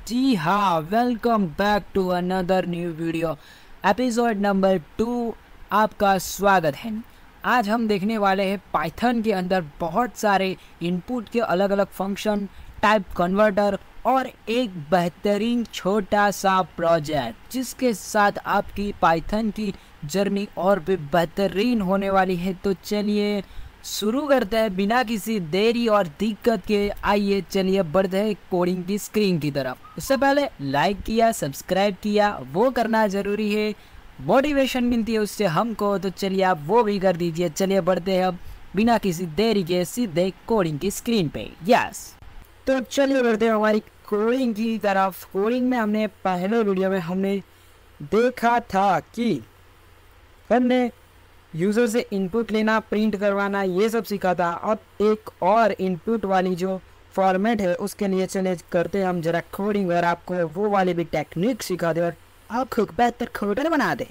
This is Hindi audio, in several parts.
जी हाँ, welcome back to another new video. Episode number 2 आपका स्वागत है। आज हम देखने वाले हैं पाइथन के अंदर बहुत सारे इनपुट के अलग अलग फंक्शन, टाइप कन्वर्टर और एक बेहतरीन छोटा सा प्रोजेक्ट जिसके साथ आपकी पाइथन की जर्नी और भी बेहतरीन होने वाली है। तो चलिए शुरू करते हैं बिना किसी देरी और दिक्कत के। आइए चलिए बढ़ते हैं कोडिंग की स्क्रीन की तरफ। उससे पहले लाइक किया, सब्सक्राइब किया, वो करना ज़रूरी है, मोटिवेशन मिलती है उससे हमको। तो चलिए आप वो भी कर दीजिए। चलिए बढ़ते हैं अब बिना किसी देरी के सीधे कोडिंग की स्क्रीन पे। यस, तो चलिए बढ़ते हैं हमारी कोडिंग की तरफ। कोडिंग में हमने पहले वीडियो में हमने देखा था कि हमने यूज़र से इनपुट लेना, प्रिंट करवाना, ये सब सीखा था। अब एक और इनपुट वाली जो फॉर्मेट है उसके लिए चले करते हैं हम जरा कोडिंग, और आपको वो वाली भी टेक्निक सिखा दे और आपको बेहतर कोडर बना दे।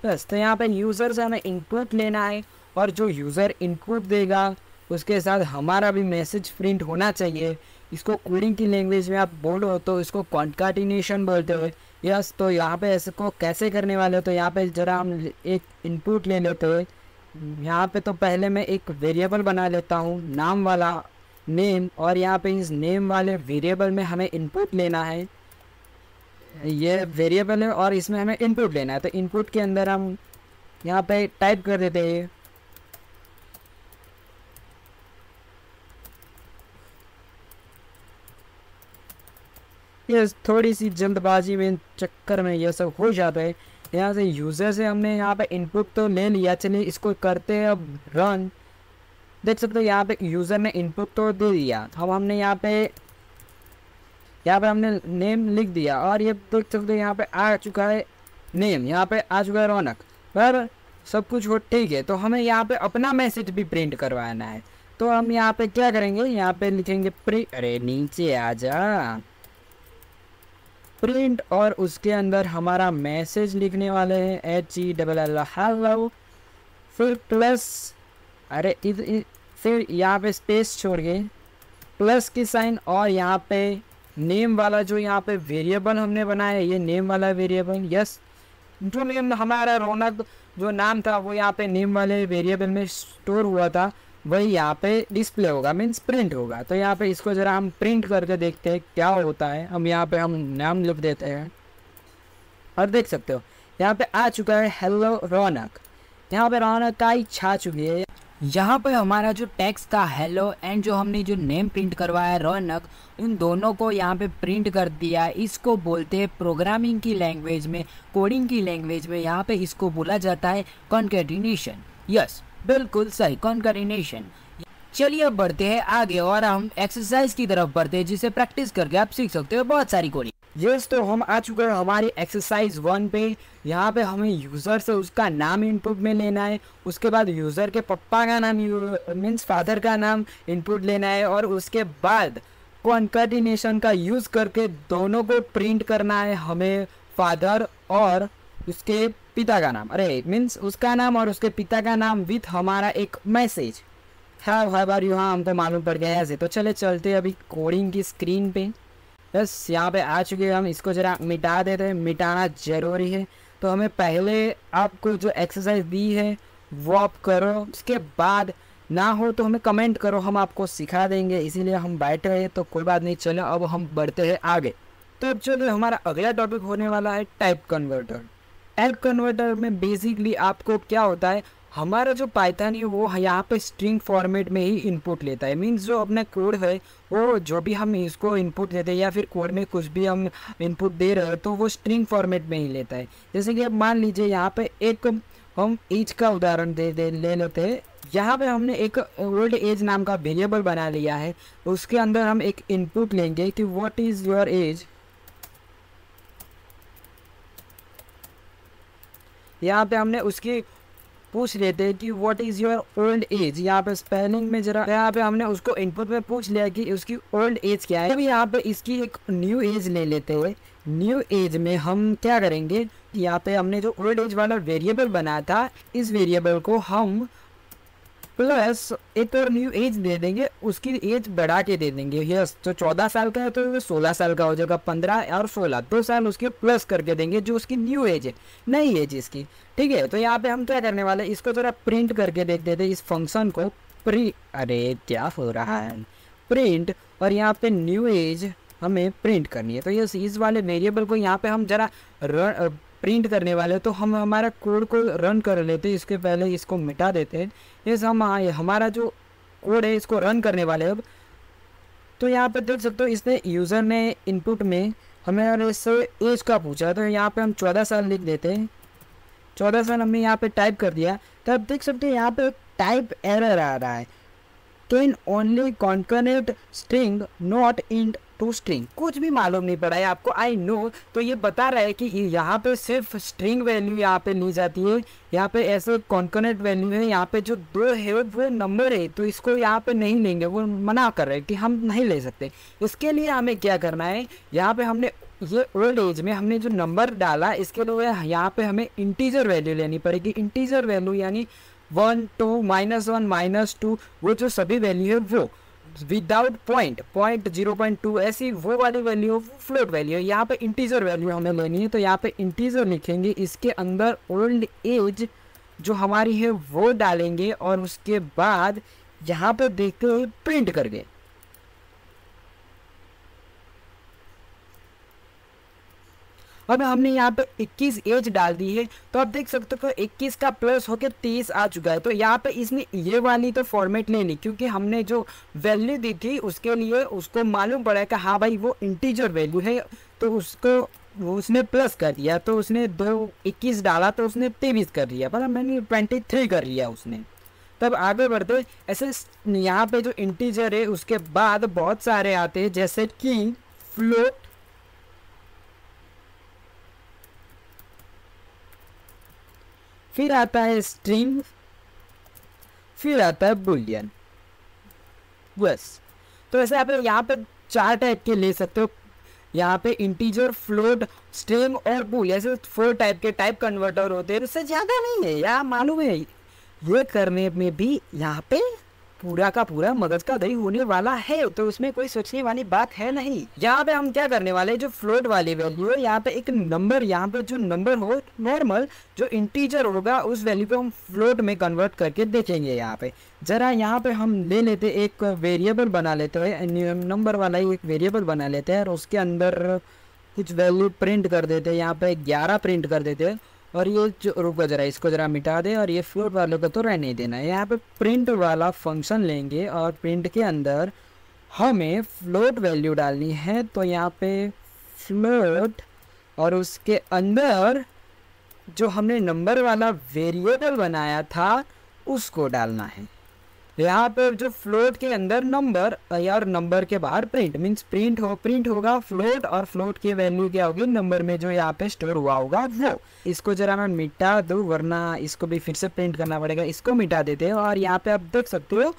बस, तो यहाँ पे यूज़र से हमें इनपुट लेना है और जो यूज़र इनपुट देगा उसके साथ हमारा भी मैसेज प्रिंट होना चाहिए। इसको कोडिंग की लैंग्वेज में आप बोलो तो इसको कॉन्काटिनेशन बोलते हो। यस, तो यहाँ पे ऐसे को कैसे करने वाले हो, तो यहाँ पे जरा हम एक इनपुट ले लेते हो। यहाँ पे तो पहले मैं एक वेरिएबल बना लेता हूँ, नाम वाला नेम, और यहाँ पे इस नेम वाले वेरिएबल में हमें इनपुट लेना है। ये वेरिएबल है और इसमें हमें इनपुट लेना है। तो इनपुट के अंदर हम यहाँ पे टाइप कर देते हैं ये थोड़ी सी जल्दबाजी में चक्कर में ये सब हो जाता है। यहाँ से यूज़र से हमने यहाँ पे इनपुट तो ले लिया, चलिए इसको करते हैं अब रन। देख सकते हो यहाँ पे यूज़र ने इनपुट तो दे दिया। अब हमने यहाँ पे हमने नेम लिख दिया और ये देख सकते हो यहाँ पे आ चुका है नेम, यहाँ पे आ चुका है रौनक। पर सब कुछ हो ठीक है, तो हमें यहाँ पे अपना मैसेज भी प्रिंट करवाना है। तो हम यहाँ पे क्या करेंगे, यहाँ पे लिखेंगे प्रिंट, अरे नीचे आ जा, प्रिंट, और उसके अंदर हमारा मैसेज लिखने वाले हैं HELL हेलो, फिर प्लस, अरे फिर यहाँ पे स्पेस छोड़ के प्लस की साइन, और यहाँ पे नेम वाला जो यहाँ पे वेरिएबल हमने बनाया है, ये नेम वाला वेरिएबल। यस, जो नेम हमारा रौनक जो नाम था वो यहाँ पे नेम वाले वेरिएबल में स्टोर हुआ था वही यहाँ पे डिस्प्ले होगा, मीन्स प्रिंट होगा। तो यहाँ पे इसको ज़रा हम प्रिंट करके देखते हैं क्या होता है। हम यहाँ पे हम नाम लिख देते हैं और देख सकते हो यहाँ पे आ चुका है हेलो रौनक। यहाँ पे रौनक का ही छा चुकी है। यहाँ पे हमारा जो टेक्स्ट था हेलो एंड जो हमने जो नेम प्रिंट करवाया है रौनक, इन दोनों को यहाँ पे प्रिंट कर दिया। इसको बोलते हैं प्रोग्रामिंग की लैंग्वेज में, कोडिंग की लैंग्वेज में यहाँ पे इसको बोला जाता है कॉन्कैटिनेशन। यस, बिल्कुल सही, कॉन्कैटिनेशन। चलिए अब बढ़ते हैं आगे और हम एक्सरसाइज की तरफ बढ़ते हैं जिसे प्रैक्टिस करके आप सीख सकते हो बहुत सारी कोडिंग। यस, तो हम आ चुके हैं हमारी एक्सरसाइज 1 पे। यहाँ पे हमें यूज़र से उसका नाम इनपुट में लेना है, उसके बाद यूज़र के पापा का नाम मीन्स फादर का नाम इनपुट लेना है, और उसके बाद कॉन्कैटिनेशन का यूज़ करके दोनों को प्रिंट करना है हमें, फादर और उसके पिता का नाम, अरे मीन्स उसका नाम और उसके पिता का नाम विथ हमारा एक मैसेज। हाउ आर यू, हाँ हम तो मालूम पड़ गया ऐसे। तो चले चलते अभी कोडिंग की स्क्रीन पे। बस यहाँ पे आ चुके हैं हम, इसको ज़रा मिटा देते हैं, मिटाना ज़रूरी है। तो हमें पहले आपको जो एक्सरसाइज दी है वो आप करो, उसके बाद ना हो तो हमें कमेंट करो, हम आपको सिखा देंगे। इसीलिए हम बैठे हैं, तो कोई बात नहीं, चलो अब हम बढ़ते हैं आगे। तो अब चलो हमारा अगला टॉपिक होने वाला है टाइप कन्वर्टर। टाइप कन्वर्टर में बेसिकली आपको क्या होता है, हमारा जो पाइथन है वो यहाँ पे स्ट्रिंग फॉर्मेट में ही इनपुट लेता है। मीन्स जो अपना कोड है वो जो भी हम इसको इनपुट देते हैं या फिर कोड में कुछ भी हम इनपुट दे रहे हैं तो वो स्ट्रिंग फॉर्मेट में ही लेता है। जैसे कि अब मान लीजिए यहाँ पे एक हम एज का उदाहरण ले लेते हैं। यहाँ पे हमने एक ओल्ड एज नाम का वेरिएबल बना लिया है, उसके अंदर हम एक इनपुट लेंगे कि व्हाट इज़ योर एज। यहाँ पे हमने उसकी पूछ लेते हैं कि what is your old age. यहाँ पे स्पेलिंग में जरा यहाँ पे हमने उसको इनपुट में पूछ लिया कि उसकी ओल्ड एज क्या है। अभी यहाँ पे इसकी एक न्यू एज ले लेते हुए, न्यू एज में हम क्या करेंगे, यहाँ पे हमने जो ओल्ड एज वाला वेरिएबल बनाया था इस वेरिएबल को हम प्लस एक और न्यू एज दे देंगे, उसकी एज बढ़ा के दे देंगे। यस, जो 14 साल का है तो वो 16 साल का हो जाएगा, 15 और 16 2 साल उसके प्लस करके देंगे, जो उसकी न्यू एज है, नई एज इसकी। ठीक है, तो यहाँ पे हम क्या करने वाले, इसको थोड़ा प्रिंट करके देख देते इस फंक्शन को। अरे क्या हो रहा है, प्रिंट, और यहाँ पे न्यू एज हमें प्रिंट करनी है। तो यस, इस वाले वेरिएबल को यहाँ पे हम जरा प्रिंट करने वाले, तो हम हमारा कोड को रन कर लेते हैं। इसके पहले इसको मिटा देते हैं। ये हम हमारा जो कोड है इसको रन करने वाले अब। तो यहाँ पे देख सकते हो, इसने यूज़र ने इनपुट में हमें इससे एज का पूछा, तो यहाँ पे हम 14 साल लिख देते हैं। 14 साल हमने यहाँ पे टाइप कर दिया। तो अब देख सकते हैं यहाँ पे टाइप एरर आ रहा है, can only concatenate string not int to string. कुछ भी मालूम नहीं पड़ा है आपको, आई नो। तो ये बता रहा है कि यहाँ पे सिर्फ स्ट्रिंग वैल्यू यहाँ पे ली जाती है, यहाँ पे ऐसे कॉन्कनेट वैल्यू है, यहाँ पे जो 2 है वो नंबर है, तो इसको यहाँ पे नहीं लेंगे। वो मना कर रहे हैं कि हम नहीं ले सकते। इसके लिए हमें क्या करना है, यहाँ पे हमने ये ओल्ड एज में हमने जो नंबर डाला, इसके लिए यहाँ पे हमें इंटीजर वैल्यू लेनी पड़ेगी। इंटीजर वैल्यू यानी 1 2 -1 -2, वो जो सभी वैल्यू है वो विदाउट पॉइंट 0.2 ऐसी वो वाली वैल्यू, फ्लोट वैल्यू। यहाँ पे इंटीजर वैल्यू हमें लेनी है, तो यहाँ पे इंटीजर लिखेंगे, इसके अंदर ओल्ड एज जो हमारी है वो डालेंगे, और उसके बाद यहाँ पे देखते हुए प्रिंट करके। अब हमने यहाँ पे 21 एज डाल दी है, तो आप देख सकते हो 21 का प्लस होकर 23 आ चुका है। तो यहाँ पे इसने ये वाली तो फॉर्मेट नहीं ली, क्योंकि हमने जो वैल्यू दी थी उसके लिए उसको मालूम पड़ा है कि हाँ भाई वो इंटीजर वैल्यू है, तो उसने प्लस कर दिया। तो उसने 21 डाला तो उसने 23 कर दिया, पर मैंने 23 कर लिया उसने। तब आगे बढ़ते ऐसे यहाँ पे जो इंटीजर है उसके बाद बहुत सारे आते हैं, जैसे कि फ्लोट, फिर आता है स्ट्रिंग, फिर आता है बुलियन। बस, तो ऐसे आप यहाँ पे 4 टाइप के ले सकते हो। यहाँ पे इंटीजर, फ्लोट, स्ट्रिंग और बुल, ऐसे 4 टाइप के टाइप कन्वर्टर होते हैं। उससे ज़्यादा नहीं है यार, मालूम है। ये करने में भी यहाँ पे पूरा का पूरा मगज का दही होने वाला है, तो उसमें कोई सोचने वाली बात है नहीं। यहाँ पे हम क्या करने वाले हैं, जो फ्लोट वाली वैल्यू है, यहाँ पे एक नंबर, यहाँ पे जो नंबर हो नॉर्मल जो इंटीजर होगा उस वैल्यू को हम फ्लोट में कन्वर्ट करके देखेंगे। यहाँ पे जरा यहाँ पे हम ले लेते एक वेरिएबल बना लेते हैं, नंबर वाला ही एक वेरिएबल बना लेते हैं, और उसके अंदर कुछ वैल्यू प्रिंट कर देते हैं। यहाँ पे 11 प्रिंट कर देते हैं, और ये जो रुको जरा, इसको जरा मिटा दे, और ये फ्लोट वालों को तो रहने देना है। यहाँ पे प्रिंट वाला फंक्शन लेंगे, और प्रिंट के अंदर हमें फ्लोट वैल्यू डालनी है। तो यहाँ पे फ्लोट, और उसके अंदर जो हमने नंबर वाला वेरिएबल बनाया था उसको डालना है। यहाँ पे जो फ्लोट के अंदर नंबर, और नंबर के बाहर प्रिंट, मीन्स प्रिंट होगा फ्लोट, और फ्लोट की वैल्यू क्या होगी, नंबर में जो यहाँ पे स्टोर हुआ होगा वो। इसको जरा मैं मिटा दूँ, वरना इसको भी फिर से प्रिंट करना पड़ेगा। इसको मिटा देते हैं, और यहाँ पे आप देख सकते हो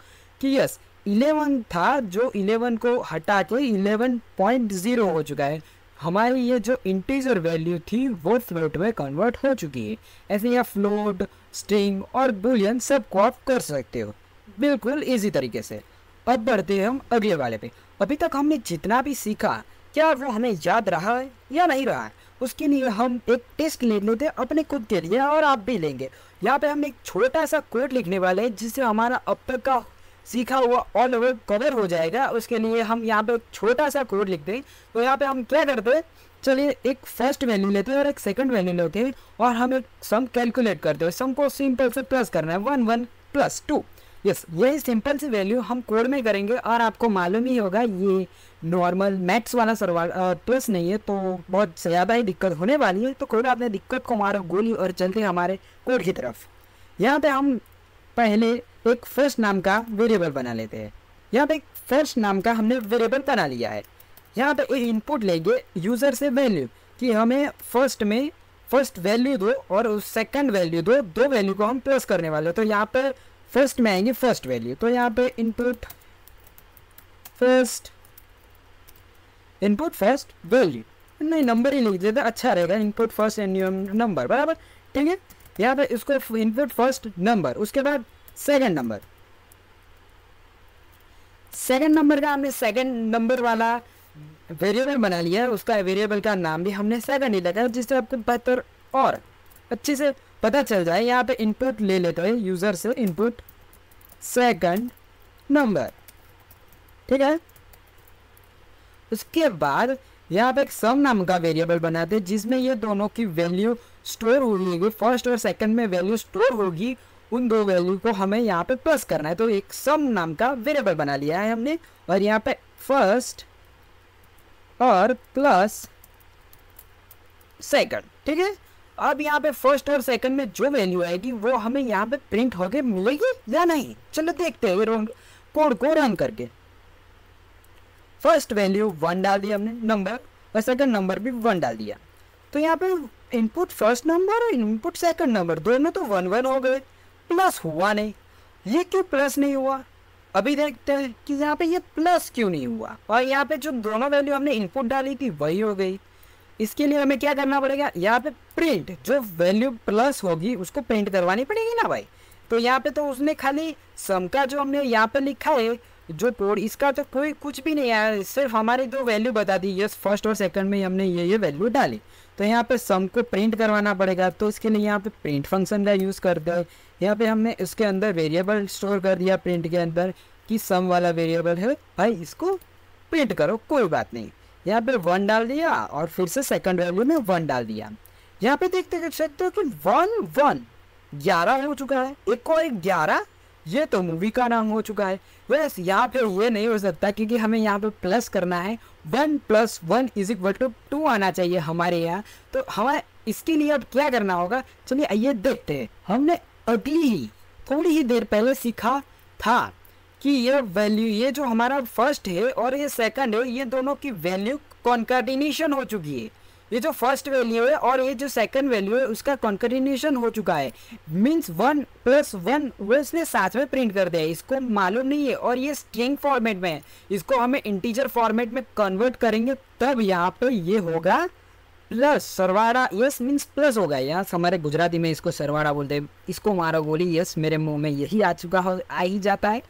कि यस 11 था, जो 11 को हटा के 11.0 हो चुका है। हमारी ये जो इंटीजर वैल्यू थी वो फ्लोट में कन्वर्ट हो चुकी है। ऐसे यहाँ फ्लोट, स्ट्रिंग और बुलियन सबको आप कर सकते हो बिल्कुल इजी तरीके से। अब बढ़ते हैं हम अगले वाले पे। अभी तक हमने जितना भी सीखा, क्या वो हमें याद रहा है या नहीं रहा है, उसके लिए हम एक टेस्ट ले लेते हैं अपने खुद के लिए, और आप भी लेंगे। यहाँ पे हम एक छोटा सा कोड लिखने वाले हैं, जिससे हमारा अब तक का सीखा हुआ ऑल ओवर कवर हो जाएगा। उसके लिए हम यहाँ पे छोटा सा कोड लिखते हैं। तो यहाँ पे हम क्या करते हैं, चलिए एक फर्स्ट वैल्यू लेते हैं और एक सेकंड वैल्यू लेते हैं, और हम एक सम कैलकुलेट करते हैं। सम को सिंपल से प्लस करना है, 1 1 + 2। यस, यही सिंपल सी वैल्यू हम कोड में करेंगे, और आपको मालूम ही होगा ये नॉर्मल मैथ्स वाला सवाल प्लस नहीं है, तो बहुत ज़्यादा ही दिक्कत होने वाली है। तो कोड आपने दिक्कत को मारो गोली, और चलते हमारे कोड की तरफ। यहाँ पे हम पहले एक फर्स्ट नाम का वेरिएबल बना लेते हैं। यहाँ पे एक फर्स्ट नाम का हमने वेरिएबल बना लिया है। यहाँ पे एक इनपुट लेंगे यूज़र से वैल्यू, कि हमें फर्स्ट वैल्यू दो और उस सेकंड वैल्यू दो वैल्यू को हम प्लस करने वाले। तो यहाँ पे फर्स्ट में आएंगे फर्स्ट वैल्यू, तो यहाँ पे इनपुट फर्स्ट वैल्यू, नहीं नंबर ही लिख देते, अच्छा रहेगा। इनपुट फर्स्ट नंबर, बराबर, ठीक है। यहाँ पे इसको इनपुट फर्स्ट नंबर, उसके बाद सेकंड नंबर, सेकंड नंबर का हमने सेकंड नंबर वाला वेरिएबल बना लिया है, उसका वेरिएबल का नाम भी हमने सेकंड ही लगाया, जिससे आपको बेहतर और अच्छे से पता चल जाए। यहाँ पे इनपुट ले लेते हैं यूज़र से, इनपुट सेकंड नंबर, ठीक है। उसके बाद यहाँ पे एक सम नाम का वेरिएबल बनाते हैं, जिसमें ये दोनों की वैल्यू स्टोर होगी, फर्स्ट और सेकंड में वैल्यू स्टोर होगी, उन दो वैल्यू को हमें यहाँ पे प्लस करना है। तो एक सम नाम का वेरिएबल बना लिया है हमने, और यहाँ पे फर्स्ट और प्लस सेकंड, ठीक है। अब यहाँ पे फर्स्ट और सेकंड में जो वैल्यू आएगी वो हमें यहाँ पे प्रिंट होके मिलेगी या नहीं, चलो देखते हैं कोड को रन करके। फर्स्ट वैल्यू 1 डाल दिया हमने नंबर, और सेकंड नंबर भी 1 डाल दिया। तो यहाँ पे इनपुट फर्स्ट नंबर और इनपुट सेकंड नंबर दोनों तो 1 1 हो गए, प्लस हुआ नहीं। ये क्यों प्लस नहीं हुआ, अभी देखते हैं कि यहाँ पे ये प्लस क्यों नहीं हुआ। और यहाँ पे जो दोनों वैल्यू हमने इनपुट डाली थी वही हो गई। इसके लिए हमें क्या करना पड़ेगा, यहाँ पे प्रिंट, जो वैल्यू प्लस होगी उसको प्रिंट करवानी पड़ेगी ना भाई। तो यहाँ पे तो उसने खाली सम का जो हमने यहाँ पे लिखा है जो कोड, इसका तो कोई कुछ भी नहीं आया, सिर्फ हमारी दो वैल्यू बता दी, यस फर्स्ट और सेकंड में हमने ये वैल्यू डाली। तो यहाँ पे सम को प्रिंट करवाना पड़ेगा, तो इसके लिए यहाँ पे प्रिंट फंक्शन का यूज़ करते हैं। यहाँ पे हमने इसके अंदर वेरिएबल स्टोर कर दिया प्रिंट के अंदर कि सम वाला वेरिएबल है भाई, इसको प्रिंट करो, कोई बात नहीं। यहाँ पे 1 डाल दिया और फिर से सेकंड वैल्यू में 1 डाल दिया। यहाँ पे देखते सकते हो कि 1 1 11 हो चुका है, एक और 11, ये तो मूवी का नाम हो चुका है। बस यहाँ पे ये नहीं हो सकता क्योंकि हमें यहाँ पे प्लस करना है, 1 + 1 = 2 आना चाहिए हमारे यहाँ। तो हमें इसके लिए अब क्या करना होगा, चलिए आइए देखते हैं। हमने अगली ही थोड़ी ही देर पहले सीखा था कि ये वैल्यू, ये जो हमारा फर्स्ट है और ये सेकंड है, ये दोनों की वैल्यू कॉन्कार्डिनेशन हो चुकी है। ये जो फर्स्ट वैल्यू है और ये जो सेकंड वैल्यू है उसका कॉन्कार्डिनेशन हो चुका है, मीन्स 1 + 1 वैसे साथ में प्रिंट कर दिया। इसको मालूम नहीं है और ये स्ट्रिंग फॉर्मेट में है, इसको हमें इंटीजर फॉर्मेट में कन्वर्ट करेंगे तब यहाँ पे ये होगा plus Sarwada, yes means plus होगा। यहाँ हमारे गुजराती में इसको सरवाड़ा बोलते हैं। इसको मारो गोली, यस मेरे मुंह में यही आ चुका हो, आ ही जाता है,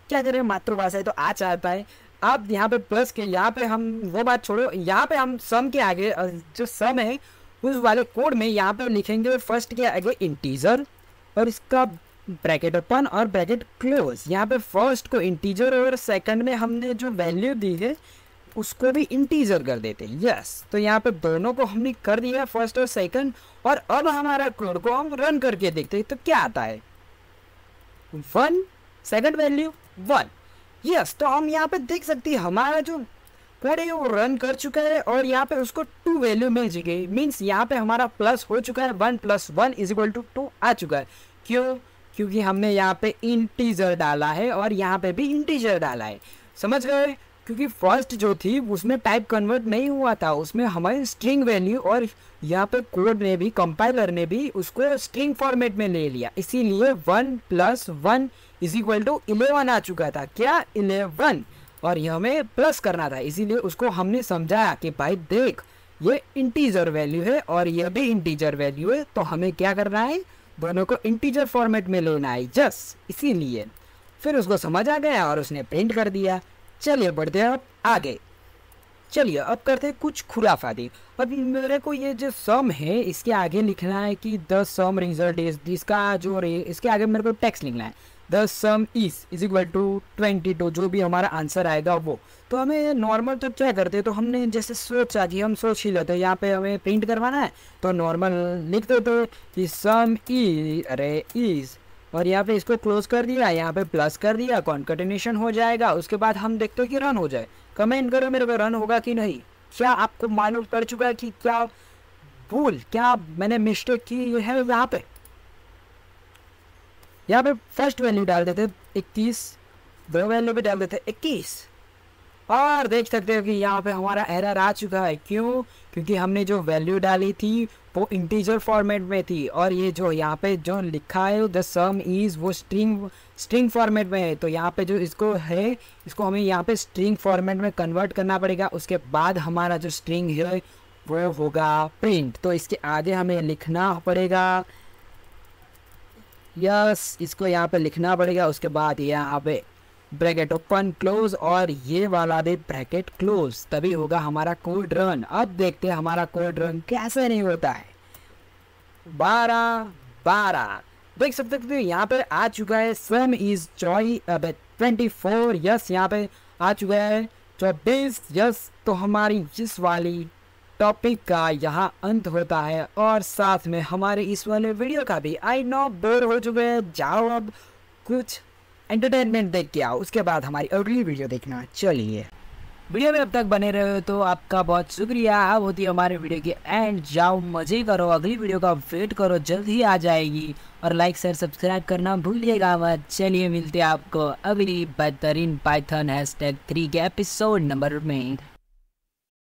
क्या करें मातृभाषा है तो आ जाता है। अब यहाँ पे प्लस के, यहाँ पे हम वो बात छोड़ो, यहाँ पे हम सम के आगे जो सम है उस वाले कोड में यहाँ पे लिखेंगे फर्स्ट के आगे इंटीजर और इसका ब्रैकेट ओपन और ब्रैकेट क्लोज। यहाँ पे फर्स्ट को इंटीजर और सेकंड में हमने जो वैल्यू दी है उसको भी इंटीजर कर देते हैं, यस। तो यहाँ पे दोनों को हमने कर दिया फर्स्ट और सेकंड, और अब हमारा कोड को हम रन करके देखते हैं तो क्या आता है, 1 सेकंड वैल्यू 1, यस। तो हम यहाँ पे देख सकते हैं हमारा जो कोड है वो रन कर चुका है और यहाँ पे उसको 2 वैल्यू मिल चुकी, मीन्स यहाँ पे हमारा प्लस हो चुका है, 1 + 1 = 2 आ चुका है। क्यों, क्योंकि हमने यहाँ पे इंटीजर डाला है और यहाँ पे भी इंटीजर डाला है, समझ गए। क्योंकि फर्स्ट जो थी उसमें टाइप कन्वर्ट नहीं हुआ था, उसमें हमारी स्ट्रिंग वैल्यू, और यहाँ पे कोड ने भी, कंपाइलर ने भी उसको स्ट्रिंग फॉर्मेट में ले लिया, इसीलिए 1 + 1 = 11 आ चुका था। क्या 11, और ये हमें प्लस करना था, इसीलिए उसको हमने समझाया कि भाई देख ये इंटीजर वैल्यू है और ये भी इंटीजर वैल्यू है, तो हमें क्या करना है, दोनों को इंटीजर फॉर्मेट में लेना है, जस्ट इसीलिए। फिर उसको समझ आ गया और उसने प्रिंट कर दिया। चलिए बढ़ते हैं अब आगे, चलिए अब करते हैं कुछ खुराफाती। अभी मेरे को ये जो सम है इसके आगे लिखना है कि द सम रिजल्ट इज, इसका जो इसके आगे मेरे को टेक्स्ट लिखना है, द सम इज = 22, जो भी हमारा आंसर आएगा वो। तो हमें नॉर्मल तो क्या करते हैं, तो हमने जैसे सोचा कि हम सोच ही लेते हैं यहाँ पे हमें प्रिंट करवाना है, तो नॉर्मल लिख देते हो कि सम इज, और यहाँ पे इसको क्लोज कर दिया, यहाँ पे प्लस कर दिया, कॉन्कटिन्यूशन हो जाएगा। उसके बाद हम देखते हो कि रन हो जाए। कमेंट करो मेरे को रन होगा कि नहीं, क्या आपको मालूम पड़ चुका है कि क्या भूल, क्या मैंने मिस्टेक की है। यहाँ पे फर्स्ट वैल्यू डाल देते 21, दो वैल्यू पे डाल देते 21, और देख सकते हो कि यहाँ पे हमारा एरर आ चुका है। क्यों, क्योंकि हमने जो वैल्यू डाली थी वो इंटीजर फॉर्मेट में थी, और ये जो यहाँ पे जो लिखा है द सम इज, वो स्ट्रिंग फॉर्मेट में है। तो यहाँ पे जो इसको है, इसको हमें यहाँ पे स्ट्रिंग फॉर्मेट में कन्वर्ट करना पड़ेगा, उसके बाद हमारा जो स्ट्रिंग है वो होगा प्रिंट। तो इसके आगे हमें लिखना पड़ेगा, यस इसको यहाँ पे लिखना पड़ेगा। उसके बाद यहाँ पे ब्रैकेट ओपन क्लोज और ये वाला भी ब्रैकेट क्लोज, तभी होगा हमारा कोड रन। अब देखते हैं हमारा कोड रन कैसे नहीं होता है। 12 देख सकते हो यहाँ पे आ चुका है। स्वयं इज जॉय 24 यस, यहाँ पे आ चुका है 24 यस। तो हमारी इस वाली टॉपिक का यहाँ अंत होता है और साथ में हमारे इस वाले वीडियो का भी। आई नो बोर हो चुके हैं, जाओ अब कुछ एंटरटेनमेंट देख के आओ, उसके बाद हमारी अगली वीडियो देखना। चलिए वीडियो में अब तक बने रहे हो तो आपका बहुत शुक्रिया। अब होती है हमारे वीडियो की एंड, जाओ मजे करो, अगली वीडियो का वेट करो, जल्द ही आ जाएगी। और लाइक शेयर सब्सक्राइब करना भूलिएगा मत। चलिए मिलते हैं आपको अगली बेहतरीन पाइथन #3 के एपिसोड नंबर में।